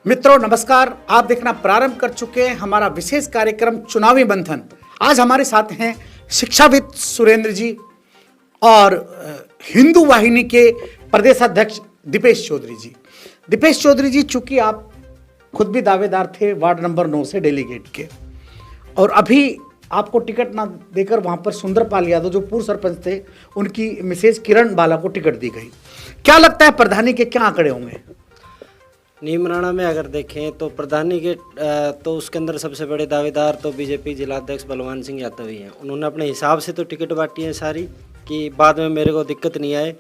मित्रों नमस्कार, आप देखना प्रारंभ कर चुके हैं हमारा विशेष कार्यक्रम चुनावी मंथन। आज हमारे साथ हैं शिक्षाविद सुरेंद्र जी और हिंदू वाहिनी के प्रदेशाध्यक्ष दीपेश चौधरी जी। दीपेश चौधरी जी, चूंकि आप खुद भी दावेदार थे वार्ड नंबर 9 से डेलीगेट के, और अभी आपको टिकट ना देकर वहां पर सुंदरपाल यादव जो पूर्व सरपंच थे उनकी मिसेज किरण बाला को टिकट दी गई। क्या लगता है प्रधानी के क्या आंकड़े होंगे? नीमराणा में अगर देखें तो प्रधानी के तो उसके अंदर सबसे बड़े दावेदार तो बीजेपी जिलाध्यक्ष बलवान सिंह यादव ही हैं। उन्होंने अपने हिसाब से तो टिकट बांटी है सारी कि बाद में मेरे को दिक्कत नहीं आए।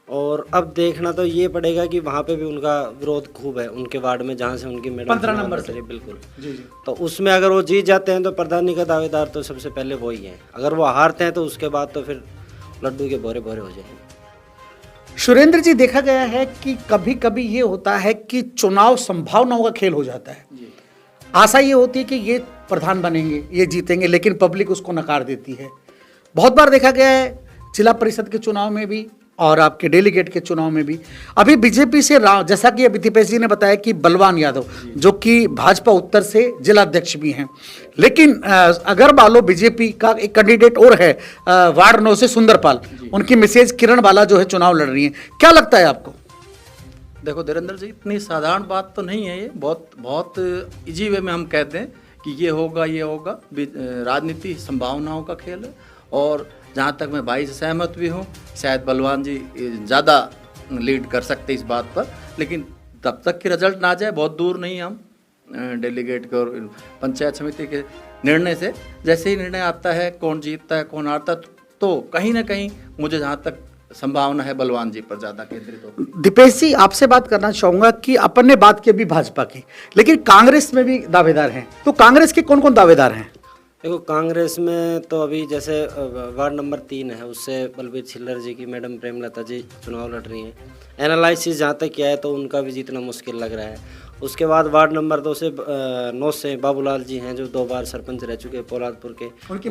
और अब देखना तो ये पड़ेगा कि वहाँ पे भी उनका विरोध खूब है उनके वार्ड में, जहाँ से उनकी मैडम 15 नंबर से। बिल्कुल जी। तो उसमें अगर वो जीत जाते हैं तो प्रधानी का दावेदार तो सबसे पहले वो ही है। अगर वो हारते हैं तो उसके बाद तो फिर लड्डू के बोरे बोरे हो जाएंगे। सुरेंद्र जी, देखा गया है कि कभी कभी ये होता है कि चुनाव संभावनाओं का खेल हो जाता है। आशा ये होती है कि ये प्रधान बनेंगे, ये जीतेंगे, लेकिन पब्लिक उसको नकार देती है। बहुत बार देखा गया है जिला परिषद के चुनाव में भी और आपके डेलीगेट के चुनाव में भी। अभी बीजेपी से जैसा कि अभी दीपेश जी ने बताया कि बलवान यादव जो कि भाजपा उत्तर से जिलाध्यक्ष भी हैं, लेकिन अगर मान लो बीजेपी का एक कैंडिडेट और है वार्ड 9 से सुंदरपाल, उनकी मिसेज किरण बाला जो है चुनाव लड़ रही हैं, क्या लगता है आपको? देखो धीरेन्द्र जी, इतनी साधारण बात तो नहीं है ये। बहुत इजी वे में हम कहते हैं कि ये होगा ये होगा। राजनीति संभावनाओं का खेल है। और जहाँ तक मैं भाई से सहमत भी हूँ, शायद बलवान जी ज़्यादा लीड कर सकते इस बात पर, लेकिन तब तक कि रिजल्ट ना जाए बहुत दूर नहीं हम डेलीगेट के और पंचायत समिति के निर्णय से। जैसे ही निर्णय आता है कौन जीतता है कौन हारता है, तो कहीं ना कहीं मुझे जहाँ तक संभावना है बलवान जी पर ज़्यादा केंद्रित होगी। दीपेश जी, आपसे बात करना चाहूँगा कि अपन ने बात की अभी भाजपा की, लेकिन कांग्रेस में भी दावेदार हैं, तो कांग्रेस के कौन कौन दावेदार हैं? देखो कांग्रेस में तो अभी जैसे वार्ड नंबर 3 है, उससे बलबीर छिल्लर जी की मैडम प्रेमलता जी चुनाव लड़ रही हैं। एनालिसिस जहाँ तक किया है तो उनका भी जीतना मुश्किल लग रहा है। उसके बाद वार्ड नंबर 9 से बाबूलाल जी हैं जो 2 बार सरपंच रह चुके हैं पोलादपुर के। उनकी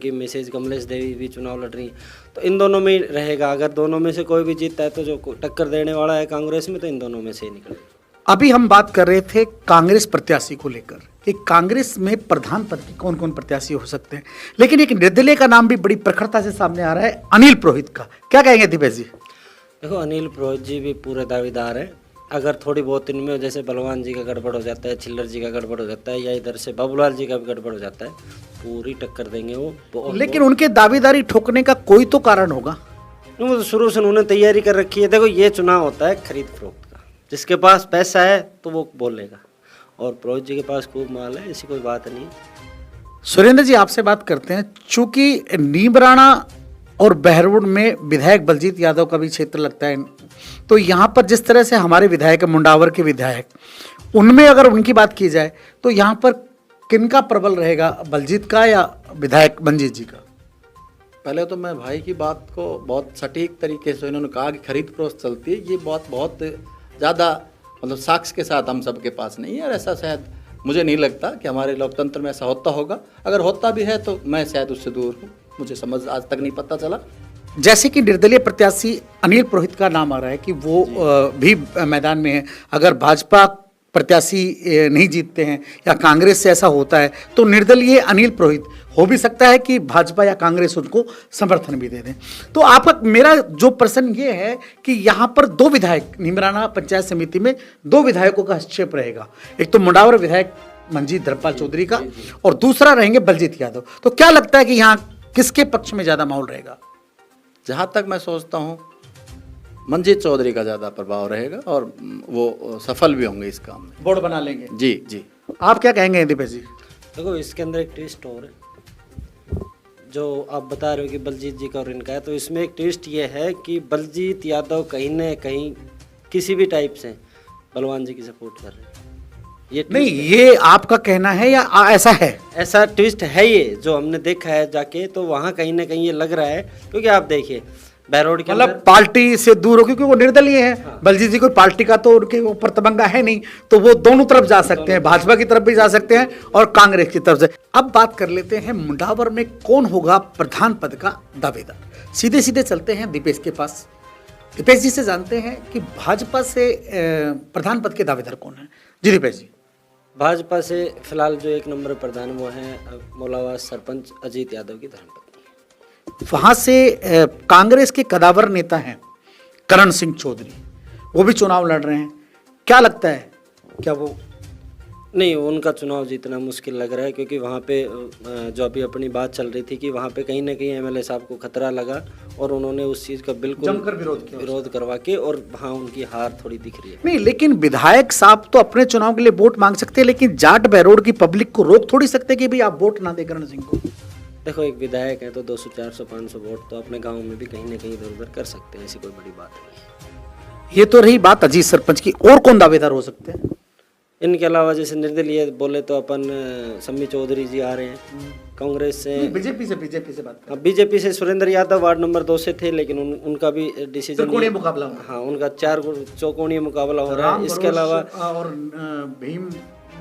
मिसेज कमलेश देवी भी चुनाव लड़ रही हैं। तो इन दोनों में ही रहेगा। अगर दोनों में से कोई भी जीतता है तो जो टक्कर देने वाला है कांग्रेस में, तो इन दोनों में से ही निकलेगा। अभी हम बात कर रहे थे कांग्रेस प्रत्याशी को लेकर कि कांग्रेस में प्रधान पद के कौन कौन प्रत्याशी हो सकते हैं, लेकिन एक निर्दलीय का नाम भी बड़ी प्रखरता से सामने आ रहा है, अनिल पुरोहित का। क्या कहेंगे दीपेश जी? देखो अनिल पुरोहित जी भी पूरे दावेदार हैं। अगर थोड़ी बहुत इनमें जैसे बलवान जी का गड़बड़ हो जाता है, छिल्लर जी का गड़बड़ हो जाता है, या इधर से बाबूलाल जी का भी गड़बड़ हो जाता है, पूरी टक्कर देंगे वो। लेकिन उनके दावेदारी ठोकने का कोई तो कारण होगा। वो तो शुरू से उन्होंने तैयारी कर रखी है। देखो ये चुनाव होता है खरीद फरोख्त का, जिसके पास पैसा है तो वो बोलेगा, और पुरोहित जी के पास खूब माल है, ऐसी कोई बात नहीं। सुरेंद्र जी, आपसे बात करते हैं, चूंकि नीमराणा और बहरोड में विधायक बलजीत यादव का भी क्षेत्र लगता है, तो यहाँ पर जिस तरह से हमारे विधायक मुंडावर के विधायक, उनमें अगर उनकी बात की जाए तो यहाँ पर किनका प्रबल रहेगा, बलजीत का या विधायक मंजीत जी का? पहले तो मैं भाई की बात को बहुत सटीक तरीके से इन्होंने कहा कि खरीद फरोख्त चलती है, ये बहुत ज़्यादा मतलब साक्ष्य के साथ हम सबके पास नहीं है। और ऐसा शायद मुझे नहीं लगता कि हमारे लोकतंत्र में ऐसा होता होगा। अगर होता भी है तो मैं शायद उससे दूर हूँ, मुझे समझ आज तक नहीं पता चला। जैसे कि निर्दलीय प्रत्याशी अनिल पुरोहित का नाम आ रहा है कि वो भी मैदान में है। अगर भाजपा प्रत्याशी नहीं जीतते हैं या कांग्रेस से ऐसा होता है तो निर्दलीय अनिल पुरोहित हो भी सकता है कि भाजपा या कांग्रेस उनको समर्थन भी दे दें। तो आपका मेरा जो प्रश्न ये है कि यहाँ पर 2 विधायक, नीमराणा पंचायत समिति में 2 विधायकों का हस्तक्षेप रहेगा। एक तो मुंडावर विधायक मंजीत धर्मपाल चौधरी का, और दूसरा रहेंगे बलजीत यादव। तो क्या लगता है कि यहाँ किसके पक्ष में ज़्यादा माहौल रहेगा? जहाँ तक मैं सोचता हूँ मंजीत चौधरी का ज़्यादा प्रभाव रहेगा और वो सफल भी होंगे इस काम में, बोर्ड बना लेंगे। जी। आप क्या कहेंगे दीपेश जी? देखो इसके अंदर एक ट्विस्ट और है जो आप बता रहे हो कि बलजीत जी का और इनका है, तो इसमें एक ट्विस्ट ये है कि बलजीत यादव कहीं न कहीं किसी भी टाइप से बलवान जी की सपोर्ट कर रहे हैं। ये नहीं, ये आपका कहना है या ऐसा है? ऐसा ट्विस्ट है ये जो हमने देखा है जाके, तो वहाँ कहीं ना कहीं ये लग रहा है। क्योंकि आप देखिए बहरोड के मतलब पार्टी से दूर हो, क्योंकि वो निर्दलीय है। हाँ। बलजीत जी कोई पार्टी का तो उनके ऊपर तमंगा है नहीं, तो वो दोनों तरफ जा सकते हैं, भाजपा की तरफ भी जा सकते हैं और कांग्रेस की तरफ से। अब बात कर लेते हैं मुंडावर में कौन होगा प्रधान पद का दावेदार। सीधे सीधे चलते हैं दीपेश के पास। दीपेश जी से जानते हैं कि भाजपा से प्रधान पद के दावेदार कौन है। जी दीपेश जी। भाजपा से फिलहाल जो 1 नंबर प्रधान वो हैं मौलावा सरपंच अजीत यादव की धर्मपत्नी। वहां से कांग्रेस के कदावर नेता हैं करण सिंह चौधरी, वो भी चुनाव लड़ रहे हैं। क्या लगता है, क्या वो नहीं, उनका चुनाव जीतना मुश्किल लग रहा है, क्योंकि वहाँ पे जो अभी अपनी बात चल रही थी कि वहाँ पे कहीं ना कहीं एमएलए साहब को खतरा लगा और उन्होंने उस चीज़ का बिल्कुल जमकर विरोध करवा के, और वहाँ उनकी हार थोड़ी दिख रही है। नहीं, लेकिन विधायक साहब तो अपने चुनाव के लिए वोट मांग सकते हैं, लेकिन जाट बहरोड की पब्लिक को रोक थोड़ी सकते कि भाई आप वोट ना दे करण सिंह को। देखो, एक विधायक है तो 200 400 500 वोट तो अपने गाँव में भी कहीं ना कहीं इधर उधर कर सकते हैं, ऐसी कोई बड़ी बात नहीं है। ये तो रही बात अजीत सरपंच की, और कौन दावेदार हो सकते हैं? इनके अलावा जैसे निर्दलीय बोले तो अपन सम्मी चौधरी जी आ रहे हैं कांग्रेस से। बीजेपी से बात अब बीजेपी से सुरेंद्र यादव वार्ड नंबर 2 से थे, लेकिन उनका भी डिसीजन त्रिकोणीय मुकाबला हुआ। हाँ, उनका 4 चौकोणीय मुकाबला हो रहा है। इसके अलावा और भीम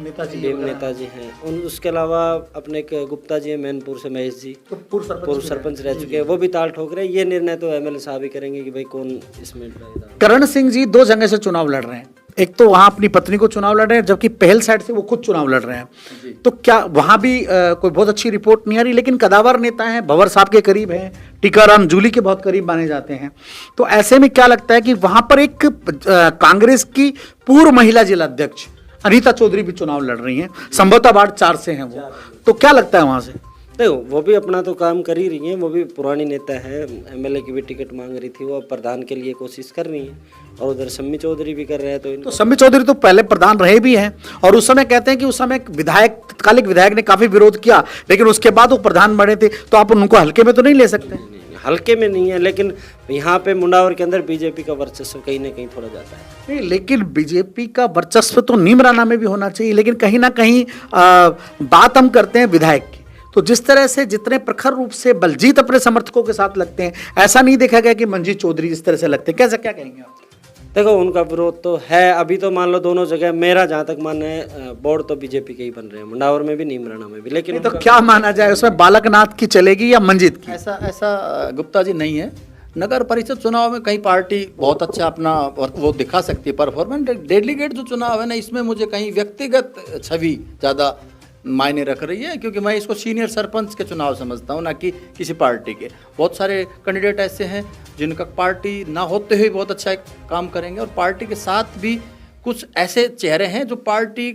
नेताजी हैं, उसके अलावा अपने एक गुप्ता जी हैं मैनपुर से, महेश जी पूर्व सरपंच रह चुके हैं, वो भी ताल ठोक रहे हैं। ये निर्णय तो एमएलए साहब ही करेंगे कि भाई कौन इसमें। करण सिंह जी 2 जगह से चुनाव लड़ रहे हैं, एक तो वहां अपनी पत्नी को चुनाव लड़ रहे हैं, जबकि पहल साइड से वो खुद चुनाव लड़ रहे हैं। तो क्या वहां भी कोई बहुत अच्छी रिपोर्ट नहीं आ रही? लेकिन कदावर नेता हैं, भंवर साहब के करीब हैं, टीकाराम जूली के बहुत करीब माने जाते हैं। तो ऐसे में क्या लगता है कि वहां पर एक कांग्रेस की पूर्व महिला जिला अध्यक्ष अनीता चौधरी भी चुनाव लड़ रही हैं, संभवतः वार्ड 4 से हैं वो। तो क्या लगता है वहां से? देखो, वो भी अपना तो काम कर ही रही हैं, वो भी पुरानी नेता है, एमएलए की भी टिकट मांग रही थी, वो अब प्रधान के लिए कोशिश कर रही हैं, और उधर सम्मी चौधरी भी कर रहे हैं। तो सम्मी चौधरी तो पहले प्रधान रहे भी हैं, और उस समय कहते हैं कि उस समय तत्कालिक विधायक ने काफी विरोध किया, लेकिन उसके बाद वो प्रधान बने थे। तो आप उनको हल्के में तो नहीं ले सकते? हल्के में नहीं है, लेकिन यहाँ पे मुंडावर के अंदर बीजेपी का वर्चस्व कहीं ना कहीं थोड़ा जाता है। नहीं, लेकिन बीजेपी का वर्चस्व तो नीमराना में भी होना चाहिए, लेकिन कहीं ना कहीं बात हम करते हैं विधायक की, तो जिस तरह से जितने प्रखर रूप से बलजीत अपने समर्थकों के साथ लगते हैं, ऐसा नहीं देखा गया कि मंजीत चौधरी जिस तरह से लगते हैं। कैसा, क्या कहेंगे आप? देखो, उनका विरोध तो है अभी, तो मान लो दोनों जगह। मेरा जहाँ तक मानना है, बोर्ड तो बीजेपी के ही बन रहे हैं, मुंडावर में भी नीमराना में भी। लेकिन तो क्या माना जाए, उसमें बालकनाथ की चलेगी या मंजीत की? ऐसा गुप्ता जी नहीं है। नगर परिषद चुनाव में कहीं पार्टी बहुत अच्छा अपना वो दिखा सकती है परफॉर्मेंस। डेलीगेट जो चुनाव है ना, इसमें मुझे कहीं व्यक्तिगत छवि ज़्यादा मायने रख रही है, क्योंकि मैं इसको सीनियर सरपंच के चुनाव समझता हूँ, ना कि किसी पार्टी के। बहुत सारे कैंडिडेट ऐसे हैं जिनका पार्टी ना होते हुए बहुत अच्छा काम करेंगे, और पार्टी के साथ भी कुछ ऐसे चेहरे हैं जो पार्टी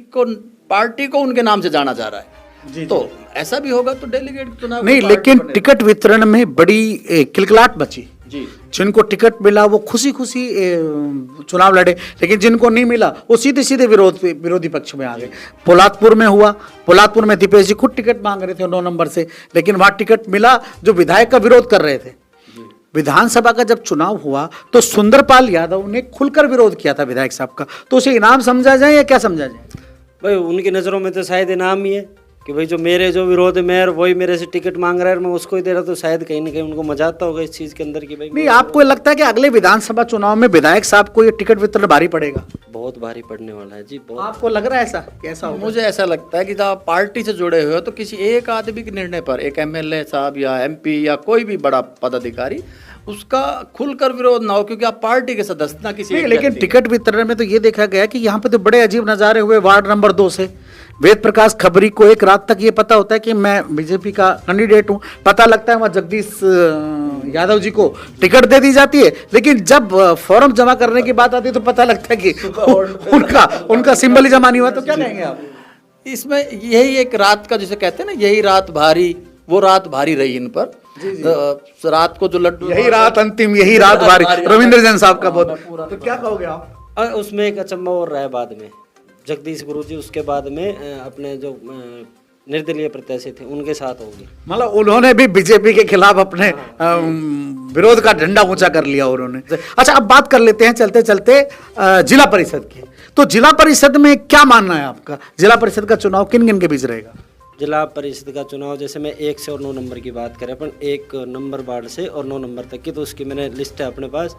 को उनके नाम से जाना जा रहा है। तो ऐसा भी होगा तो डेलीगेट चुनाव नहीं, लेकिन टिकट वितरण में बड़ी किलकिलाट मची जी। जिनको टिकट मिला वो खुशी खुशी चुनाव लड़े, लेकिन जिनको नहीं मिला वो सीधे सीधे विरोधी पक्ष में आ गए। पोलादपुर में हुआ, पोलादपुर में दीपेश जी खुद टिकट मांग रहे थे 9 नंबर से, लेकिन वहां टिकट मिला जो विधायक का विरोध कर रहे थे। विधानसभा का जब चुनाव हुआ तो सुंदरपाल यादव ने खुलकर विरोध किया था विधायक साहब का, तो उसे इनाम समझा जाए या क्या समझा जाए? भाई, उनकी नज़रों में तो शायद इनाम ही है कि भाई जो विरोध है मेयर वही मेरे से टिकट मांग रहा है, मैं उसको ही दे रहा, तो शायद कहीं ना कहीं उनको मजा आता होगा इस चीज़ के अंदर कि भाई। नहीं, आपको लगता है कि अगले विधानसभा चुनाव में विधायक साहब को ये टिकट वितरण भारी पड़ेगा? बहुत भारी पड़ने वाला है जी, बहुत। आपको लग रहा है ऐसा? कैसा होगा? मुझे ऐसा लगता है कि जब आप पार्टी से जुड़े हुए हो तो किसी एक आदमी के निर्णय पर, एक एमएलए साहब या एमपी या कोई भी बड़ा पदाधिकारी, उसका खुलकर विरोध ना हो, क्योंकि आप पार्टी के सदस्य ना किसी एक लेकिन व्यक्ति। टिकट वितरण में तो ये देखा गया कि यहाँ पे तो बड़े अजीब नज़ारे हुए। वार्ड नंबर 2 से वेद प्रकाश खबरी को एक रात तक ये पता होता है कि मैं बीजेपी का कैंडिडेट हूँ, पता लगता है वहाँ जगदीश यादव जी को टिकट दे दी जाती है, लेकिन जब फॉर्म जमा करने की बात आती है तो पता लगता है कि उनका सिंबलिज्म नहीं हुआ। तो क्या कहेंगे आप इसमें? यही एक रात का, जिसे कहते हैं ना, यही रात भारी, वो रात भारी रही इन पर। रात को जो लड्डू, यही रात अंतिम, यही रात भारी, रविंद्र जैन साहब का बहुत। तो क्या कहोगे आप? और उसमें एक अचंभा और रहा है बाद में, जगदीश गुरुजी उसके बाद में अपने जो निर्दलीय प्रत्याशी थे उनके साथ होगी, मतलब उन्होंने भी बीजेपी के खिलाफ अपने विरोध का झंडा ऊंचा कर लिया उन्होंने। अच्छा, अब बात कर लेते हैं चलते चलते जिला परिषद की। तो जिला परिषद में क्या मानना है आपका? जिला परिषद का चुनाव किन किन के बीच रहेगा? जिला परिषद का चुनाव, जैसे मैं 1 से और 9 नंबर की बात करें अपन, 1 नंबर वार्ड से और 9 नंबर तक की, तो उसकी मैंने लिस्ट है अपने पास।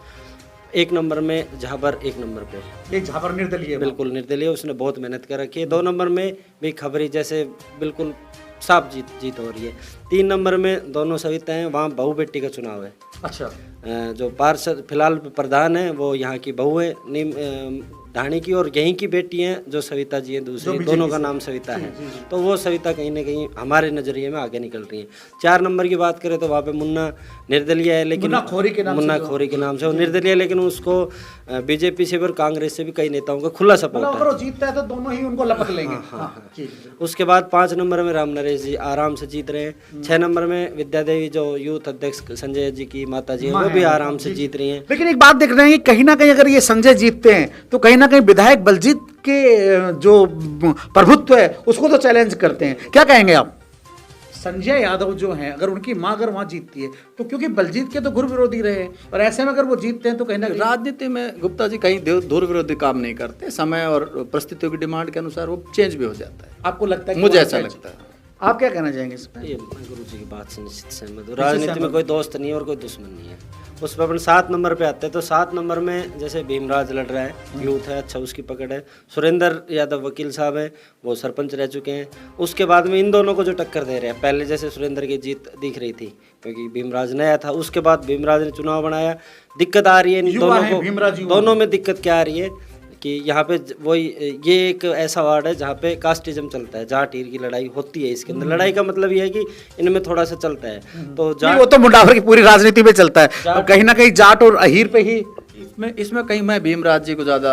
1 नंबर में झाबर 1 नंबर पे, ये झाबर निर्दलीय, बिल्कुल निर्दलीय, उसने बहुत मेहनत कर रखी है। 2 नंबर में भी खबरी जैसे बिल्कुल साफ जीत हो रही है। 3 नंबर में दोनों सविता हैं, वहाँ बहू बेटी का चुनाव है। अच्छा, जो पार्षद फिलहाल प्रधान है वो यहाँ की बहू है नीम ढाणी की, और यहीं की बेटी हैं जो सविता जी हैं दूसरी, दोनों का नाम सविता है। तो वो सविता कहीं ना कहीं हमारे नज़रिए में आगे निकल रही है। 4 नंबर की बात करें तो वहाँ पे मुन्ना निर्दलीय है, लेकिन मुन्ना खोरी के नाम से वो निर्दलीय है, लेकिन उसको बीजेपी से और कांग्रेस से भी कई नेताओं का खुला सपोर्ट है। अगर वो जीतता है तो दोनों ही उनको लपक लेंगे। उसके बाद 5 नंबर में राम नरेश जी आराम से जीत रहे हैं। 6 नंबर में विद्या देवी जो यूथ अध्यक्ष संजय जी की माता जी हैं वो भी आराम से जीत रही हैं। लेकिन एक बात देख रहे हैं कि कहीं ना कहीं अगर ये संजय जीतते हैं तो कहीं ना कहीं विधायक बलजीत के जो प्रभुत्व है उसको तो चैलेंज करते हैं। क्या कहेंगे आप? संजय यादव जो हैं, अगर उनकी मां अगर वहां जीतती है तो क्योंकि बलजीत के तो घुर विरोधी रहे और ऐसे में अगर वो जीतते हैं तो कहीं ना कहीं राजनीति में गुप्ता जी कहीं धुर विरोधी काम नहीं करते, समय और परिस्थितियों की डिमांड के अनुसार वो चेंज भी हो जाता है। आपको लगता है? मुझे ऐसा लगता है। आप क्या कहना चाहेंगे इस पर? ये मैं गुरु जी की बात से निश्चित सहमत हूँ। राजनीति में कोई दोस्त नहीं है और कोई दुश्मन नहीं है। उस पर अपन 7 नंबर पे आते हैं तो 7 नंबर में जैसे भीमराज लड़ रहा है, यूथ है, अच्छा उसकी पकड़ है। सुरेंद्र यादव वकील साहब हैं, वो सरपंच रह चुके हैं। उसके बाद में इन दोनों को जो टक्कर दे रहे हैं, पहले जैसे सुरेंद्र की जीत दिख रही थी क्योंकि भीमराज नया था, उसके बाद भीमराज ने चुनाव बनाया। दिक्कत आ रही है इन दोनों को, दोनों में दिक्कत क्या आ रही है कि यहाँ पे वही ये एक ऐसा वार्ड है जहाँ पे कास्टिज्म चलता है, जाट हीर की लड़ाई होती है। इसके अंदर लड़ाई का मतलब ये है कि इनमें थोड़ा सा चलता है। तो जाट वो तो मुंडावर की पूरी राजनीति में चलता है और कहीं ना कहीं जाट और अहीर पे ही इसमें कहीं मैं भीमराज जी को ज़्यादा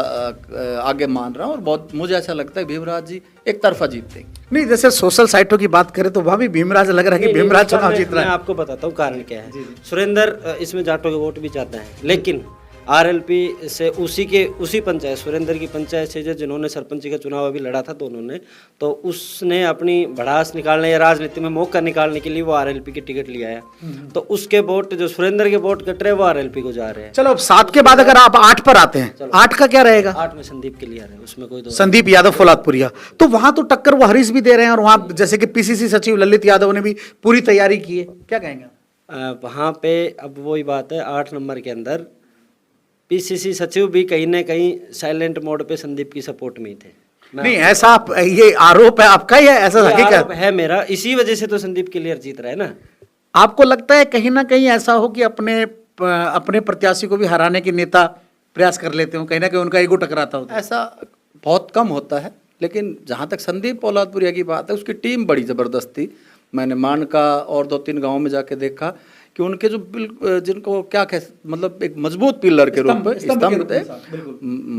आगे मान रहा हूँ और बहुत मुझे ऐसा लगता है भीमराज जी एक तरफा जीतते हैं। नहीं, जैसे सोशल साइटों की बात करें तो वहाँ भी भीमराज लग रहा है कि भीमराज चुनाव जीत रहा है। मैं आपको बताता हूँ कारण क्या है। सुरेंद्र इसमें जाटों के वोट भी चाहते हैं, लेकिन आरएलपी से उसी पंचायत सुरेंद्र की पंचायत से जिन्होंने सरपंच का चुनाव अभी लड़ा था दोनों ने, तो उसने अपनी भड़ास निकालने या राजनीति में मौका निकालने के लिए वो आरएलपी की टिकट लिया है। तो उसके वोट जो सुरेंद्र के वोट कट रहे हैं वो आरएलपी को जा रहे हैं। चलो अब 7 के बाद अगर आप 8 पर आते हैं, 8 का क्या रहेगा? 8 में संदीप के लिए आ रहे हैं, उसमें कोई संदीप यादव फौलादपुरिया, तो वहां तो टक्कर वो हरीश भी दे रहे हैं और वहां जैसे कि पीसीसी सचिव ललित यादव ने भी पूरी तैयारी की है। क्या कहेंगे? वहाँ पे अब वही बात है, 8 नंबर के अंदर पीसीसी सचिव भी कहीं ना कहीं साइलेंट मोड पे संदीप की सपोर्ट में ही थे। नहीं, ऐसा आप ये आरोप है आपका या ऐसा हकीकत है मेरा? इसी वजह से तो संदीप क्लियर जीत रहा है ना। आपको लगता है कहीं ना कहीं ऐसा हो कि अपने प्रत्याशी को भी हराने के नेता प्रयास कर लेते हो, कहीं ना कहीं उनका ईगो टकराता हो? ऐसा बहुत कम होता है, लेकिन जहाँ तक संदीप फौलादपुरिया की बात है उसकी टीम बड़ी ज़बरदस्त थी। मैंने मानका और 2-3 गाँव में जाके देखा कि उनके जो जिनको क्या कह मतलब एक मजबूत पिलर के रूप में स्तंभ थे।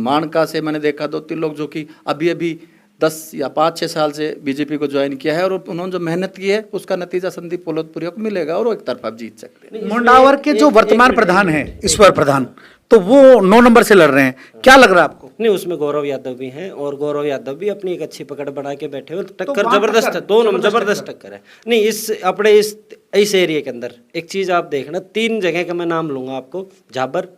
मानका से मैंने देखा 2-3 लोग जो कि अभी 10 या 5-6 साल से बीजेपी को ज्वाइन किया है और उन्होंने जो मेहनत की है उसका नतीजा संदीप फौलादपुरिया को मिलेगा और वो एक तरफा जीत सकते हैं। मुंडावर के जो वर्तमान प्रधान है ईश्वर प्रधान, तो वो 9 नंबर से लड़ रहे हैं, क्या लग रहा है आपको? नहीं, उसमें गौरव यादव भी हैं और गौरव यादव भी अपनी एक अच्छी पकड़ बना के बैठे हुए। टक्कर जबरदस्त है, दोनों जबरदस्त टक्कर है। नहीं, इस एरिया के अंदर एक चीज आप देखना, 3 जगह का मैं नाम लूंगा आपको, झाबर,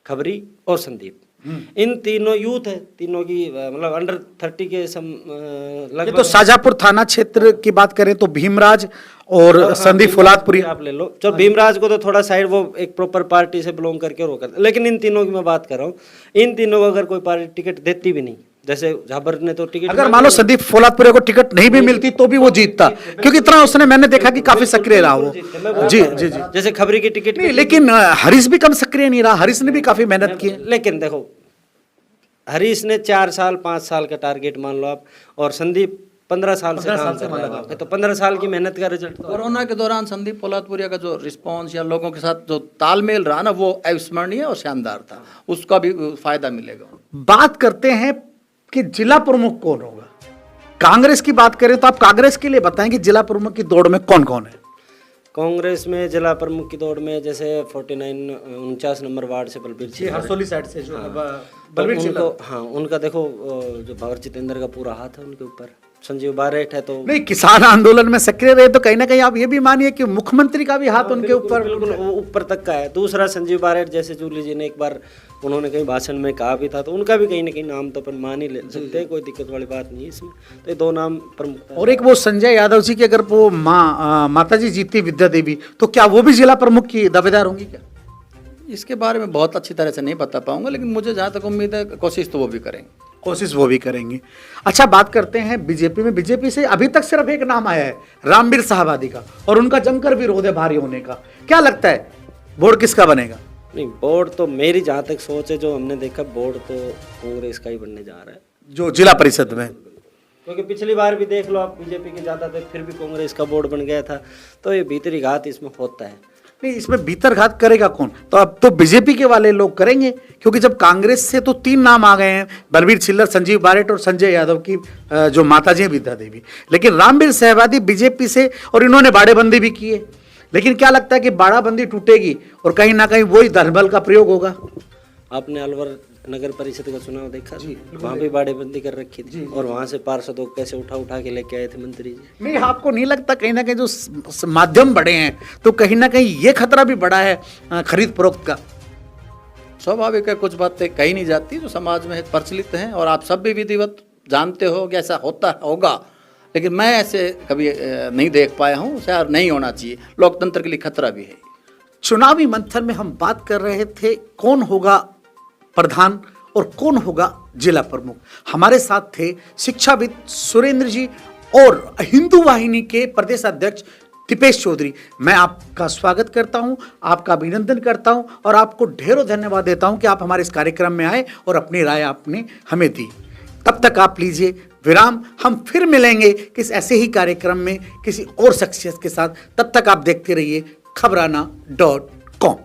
खबरी और संदीप। इन तीनों यूथ है, तीनों की मतलब अंडर 30 के लगभग। तो शाजापुर थाना क्षेत्र की बात करें तो भीमराज और संदीप फौलादपुरिया आप ले लो। चलो भीमराज को तो थोड़ा साइड वो एक प्रॉपर पार्टी से बिलोंग करके रोका, लेकिन इन तीनों की मैं बात कर रहा हूँ। इन तीनों को अगर कोई पार्टी टिकट देती भी नहीं, जैसे झाबर ने तो टिकट, अगर मान लो संदीप फौलादपुरिया को टिकट नहीं भी मिलती तो भी वो जीतता, क्योंकि इतना उसने मैंने देखा कि काफी सक्रिय रहा वो। जी जी जी। जैसे खबरी की टिकट नहीं, लेकिन हरीश भी कम सक्रिय नहीं रहा, हरीश ने भी काफी मेहनत की। लेकिन देखो हरीश ने 4 साल 5 साल का टारगेट मान लो आप, और संदीप 15 साल से काम कर रहा है, तो 15 साल की मेहनत का रिजल्ट। कोरोना के दौरान संदीप फौलादपुरिया का जो रिस्पांस या लोगों के साथ जो तालमेल रहा ना, वो अविस्मरणीय और शानदार था, उसका भी फायदा मिलेगा। बात करते हैं कि जिला प्रमुख कौन होगा। कांग्रेस की बात करें तो आप कांग्रेस के लिए बताएं कि जिला प्रमुख की दौड़ में कौन कौन है? कांग्रेस में जिला प्रमुख की दौड़ में जैसे 49 नंबर वार्ड से बलबीर सिंह, हरसोली साइड से जो बलबीर सिंह, हाँ उनका देखो जो भंवर जितेंद्र का पूरा हाथ है उनके ऊपर। संजीव बारेठ है तो नहीं, किसान आंदोलन में सक्रिय रहे तो कहीं ना कहीं आप ये भी मानिए कि मुख्यमंत्री का भी हाथ उनके ऊपर बिल्कुल ऊपर तक का है। दूसरा संजीव बारेठ जैसे जूली जी ने एक बार उन्होंने कहीं भाषण में कहा भी था, तो उनका भी कहीं ना कहीं नाम तो अपन मान ही ले सकते हैं, कोई दिक्कत वाली बात नहीं है इसमें। तो ये 2 नाम प्रमुख। और एक वो संजय यादव जी की अगर वो माता जी जीतती विद्या देवी, तो क्या वो भी जिला प्रमुख की दावेदार होंगी क्या? इसके बारे में बहुत अच्छी तरह से नहीं बता पाऊंगा, लेकिन मुझे जहाँ तक उम्मीद है कोशिश तो वो भी करेंगे। कोशिश वो भी करेंगी। अच्छा, बात करते हैं बीजेपी में। बीजेपी से अभी तक सिर्फ एक नाम आया है, रामवीर साहबादी का, और उनका जमकर विरोध है भारी होने का। क्या लगता है बोर्ड किसका बनेगा? नहीं, बोर्ड तो मेरी जहाँ तक सोच है, जो हमने देखा, बोर्ड तो कांग्रेस का ही बनने जा रहा है। जो जिला परिषद में, क्योंकि पिछली बार भी देख लो आप, बीजेपी के ज़्यादा थे, फिर भी कांग्रेस का बोर्ड बन गया था। तो ये भीतरी घात इसमें होता है। नहीं, इसमें भीतरघात करेगा कौन? तो अब तो बीजेपी के वाले लोग करेंगे, क्योंकि जब कांग्रेस से तो 3 नाम आ गए हैं, बलबीर छिल्लर, संजीव बारेट और संजय यादव की जो माताजी हैं विद्या देवी। लेकिन रामवीर सहवादी बीजेपी से, और इन्होंने बाड़ेबंदी भी की है। लेकिन क्या लगता है कि बाड़ाबंदी टूटेगी और कहीं ना कहीं वही धनबल का प्रयोग होगा? आपने अलवर नगर परिषद का चुनाव देखा जी, वहाँ भी बाड़ेबंदी कर रखी थी, और वहाँ से पार्षदों को कैसे उठा के लेके आए थे मंत्री जी। नहीं, आपको नहीं लगता कहीं ना कहीं जो माध्यम बड़े हैं, तो कहीं ना कहीं ये खतरा भी बड़ा है खरीद फरोख्त का? स्वाभाविक है, कुछ बातें कही नहीं जाती जो समाज में प्रचलित हैं, और आप सब भी विधिवत जानते हो कि ऐसा होता होगा, लेकिन मैं ऐसे कभी नहीं देख पाया हूँ, शायद नहीं होना चाहिए, लोकतंत्र के लिए खतरा भी है। चुनावी मंथन में हम बात कर रहे थे कौन होगा प्रधान और कौन होगा जिला प्रमुख। हमारे साथ थे शिक्षाविद सुरेंद्र जी और हिंदू वाहिनी के प्रदेश अध्यक्ष दीपेश चौधरी। मैं आपका स्वागत करता हूं, आपका अभिनंदन करता हूं और आपको ढेरों धन्यवाद देता हूं कि आप हमारे इस कार्यक्रम में आए और अपनी राय आपने हमें दी। तब तक आप लीजिए विराम, हम फिर मिलेंगे किस ऐसे ही कार्यक्रम में किसी और शख्सियत के साथ। तब तक आप देखते रहिए खबराना.com।